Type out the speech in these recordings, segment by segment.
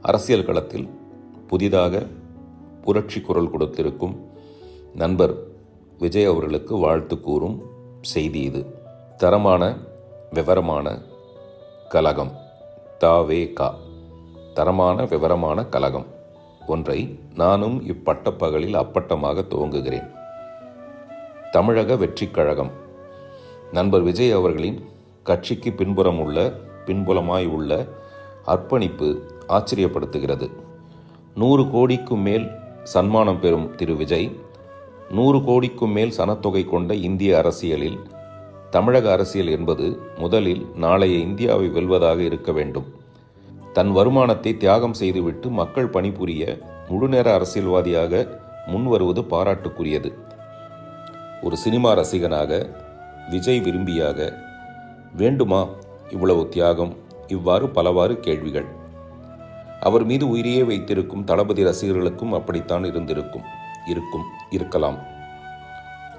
அரசியல் களத்தில் புதிதாக புரட்சி குரல் கொடுத்திருக்கும் நண்பர் விஜய் அவர்களுக்கு வாழ்த்து கூறும் செய்தி இது. தரமான விவரமான கலகம் தவேகா. தரமான விவரமான கலகம் ஒன்றை நானும் இப்பட்டப்பகலில் அப்பட்டமாக துவங்குகிறேன். தமிழக வெற்றிக் கழகம். நண்பர் விஜய் அவர்களின் கட்சிக்கு பின்புலமாய் உள்ள அர்ப்பணிப்பு ஆச்சரியப்படுத்துகிறது. 100 கோடிக்கும் மேல் சன்மானம் பெறும் திரு விஜய் 100 கோடிக்கும் மேல் சனத்தொகை கொண்ட இந்திய அரசியலில் தமிழக அரசியல் என்பது முதலில் நாளைய இந்தியாவை வெல்வதாக இருக்க வேண்டும். தன் வருமானத்தை தியாகம் செய்துவிட்டு மக்கள் பணிபுரிய முழுநேர அரசியல்வாதியாக முன்வருவது பாராட்டுக்குரியது. ஒரு சினிமா ரசிகனாக, விஜய் விரும்பியாக வேண்டுமா இவ்வளவு தியாகம்? இவ்வாறு பலவாறு கேள்விகள். அவர் மீது உயிரையே வைத்திருக்கும் தளபதி ரசிகர்களுக்கும் அப்படித்தான் இருக்கலாம்.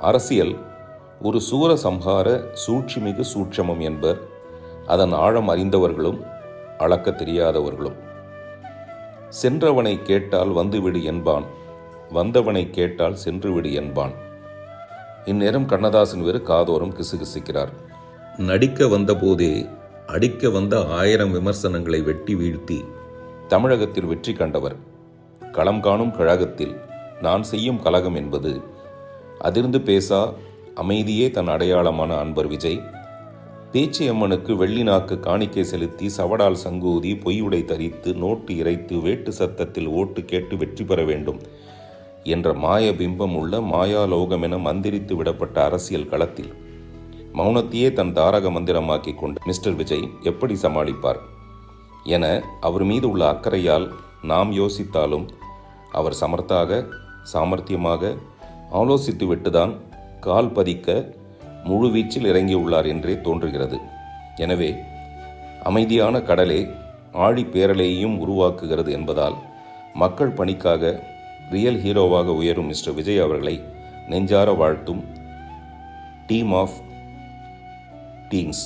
அரசியல் ஒரு சூர சம்ஹார சூழ்ச்சிமிகு சூட்சமம் என்பர். அதன் ஆழம் அறிந்தவர்களும் அளக்க தெரியாதவர்களும். சென்றவனை கேட்டால் வந்துவிடு என்பான், வந்தவனை கேட்டால் சென்றுவிடு என்பான். இந்நேரம் கண்ணதாசன் வேறு காதோரம் கிசுகிசுக்கிறார். நடிக்க வந்தபோதே அடிக்க வந்த 1000 விமர்சனங்களை வெட்டி வீழ்த்தி தமிழகத்தில் வெற்றி கண்டவர். களம் காணும் கழகத்தில் நான் செய்யும் கலகம் என்பது அதிர்ந்து பேசா அமைதியே தன் அடையாளமான அன்பர் விஜய் பேச்சியம்மனுக்கு வெள்ளி நாக்கு காணிக்கை செலுத்தி சவடால் சங்கூதி பொய்யுடை தரித்து நோட்டு இறைத்து வேட்டு சத்தத்தில் ஓட்டு கேட்டு வெற்றி பெற வேண்டும் என்ற மாய பிம்பம் உள்ள மாயாலோகமென மந்திரித்து விடப்பட்ட அரசியல் களத்தில் மௌனத்தையே தன் தாரக மந்திரமாக்கி கொண்ட மிஸ்டர் விஜய் எப்படி சமாளிப்பார் என அவர் மீது உள்ள அக்கறையால் நாம் யோசித்தாலும் அவர் சாமர்த்தியமாக ஆலோசித்து விட்டுதான் கால் பதிக்க முழுவீச்சில் இறங்கியுள்ளார் என்றே தோன்றுகிறது. எனவே அமைதியான கடலே ஆழி பேரலையையும் உருவாக்குகிறது என்பதால் மக்கள் பணிக்காக ரியல் ஹீரோவாக உயரும் மிஸ்டர் விஜய் அவர்களை நெஞ்சார வாழ்த்தும் டீம் ஆஃப் டீம்ஸ்.